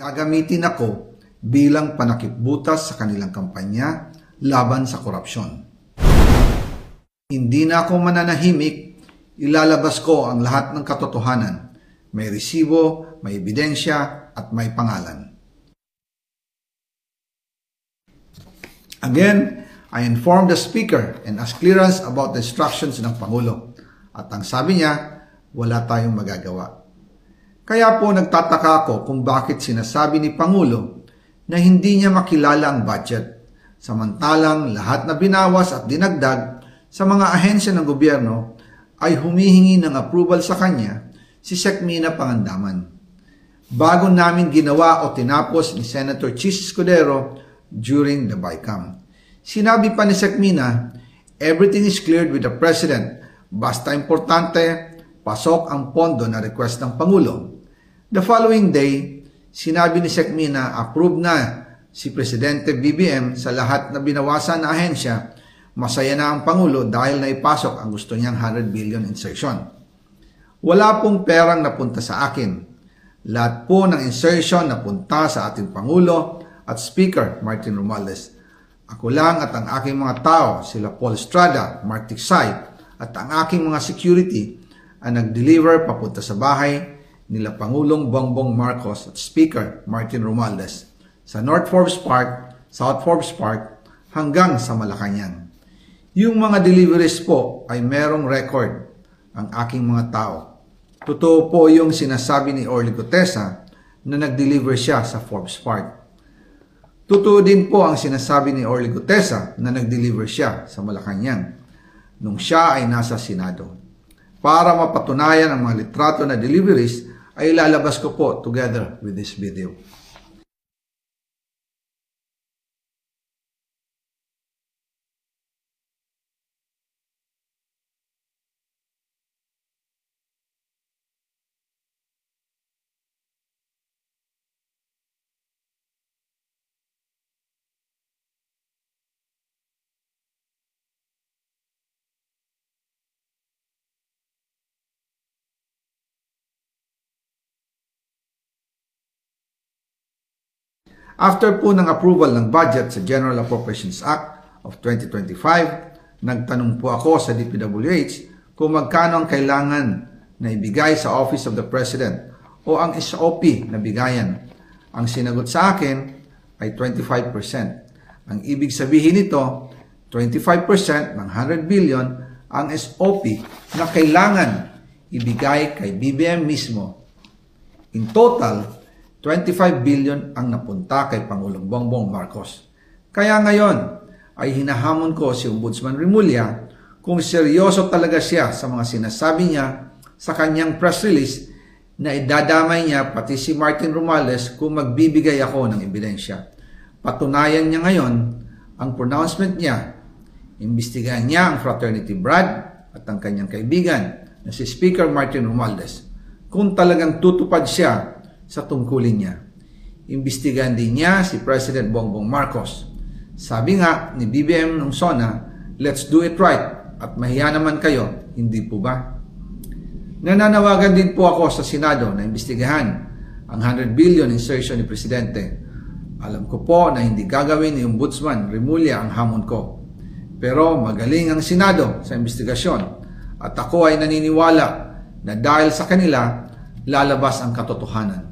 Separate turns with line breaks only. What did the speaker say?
Gagamitin ako bilang panakipbutas sa kanilang kampanya laban sa korupsyon. Hindi na ako mananahimik, ilalabas ko ang lahat ng katotohanan. May resibo, may ebidensya, at may pangalan. Again, I informed the Speaker and asked clearance about the instructions ng Pangulo. At ang sabi niya, wala tayong magagawa. Kaya po nagtataka ako kung bakit sinasabi ni Pangulo na hindi niya makilala ang budget, samantalang lahat na binawas at dinagdag sa mga ahensya ng gobyerno ay humihingi ng approval sa kanya si Sec. Mina Pangandaman. Bago namin ginawa o tinapos ni Senator Chis Escudero during the BICAM. Sinabi pa ni Sec. Mina, everything is cleared with the President. Basta importante, pasok ang pondo na request ng Pangulo. The following day, sinabi ni Sec. Mina, approve na si Presidente BBM sa lahat na binawasan na ahensya. Masaya na ang Pangulo dahil naipasok ang gusto niyang 100 billion insertion. Wala pong perang napunta sa akin. Lahat po ng insertion napunta sa ating Pangulo at Speaker Martin Romualdez. Ako lang at ang aking mga tao, sila Paul Estrada, Mark Tiksay, at ang aking mga security ang nag-deliver papunta sa bahay nila Pangulong Bongbong Marcos at Speaker Martin Romualdez sa North Forbes Park, South Forbes Park hanggang sa Malacanang. Yung mga deliveries po ay merong record ang aking mga tao. Totoo po yung sinasabi ni Orly Gutesa na nag-deliver siya sa Forbes Park. Totoo din po ang sinasabi ni Orly Gutesa na nag-deliver siya sa Malacanang nung siya ay nasa Senado. Para mapatunayan ang mga litrato na deliveries ay ilalabas ko po together with this video. After po ng approval ng budget sa General Appropriations Act of 2025, nagtanong po ako sa DPWH kung magkano ang kailangan na ibigay sa Office of the President o ang SOP na bigayan. Ang sinagot sa akin ay 25%. Ang ibig sabihin nito, 25% ng 100 billion ang SOP na kailangan ibigay kay BBM mismo. In total, 25 billion ang napunta kay Pangulong Bongbong Marcos. Kaya ngayon ay hinahamon ko si Ombudsman Remulla kung seryoso talaga siya sa mga sinasabi niya sa kanyang press release na idadamay niya pati si Martin Romualdez kung magbibigay ako ng ebidensya. Patunayan niya ngayon ang pronouncement niya. Imbestigahan niya ang fraternity Brad at ang kanyang kaibigan na si Speaker Martin Romualdez kung talagang tutupad siya sa tungkulin niya. Imbestigahan din niya si President Bongbong Marcos. Sabi nga ni BBM nung SONA, let's do it right at mahiya naman kayo, hindi po ba? Nananawagan din po ako sa Senado na imbestigahan ang 100 billion insertion ni Presidente. Alam ko po na hindi gagawin ni Ombudsman Remulla ang hamon ko. Pero magaling ang Senado sa imbestigasyon at ako ay naniniwala na dahil sa kanila lalabas ang katotohanan.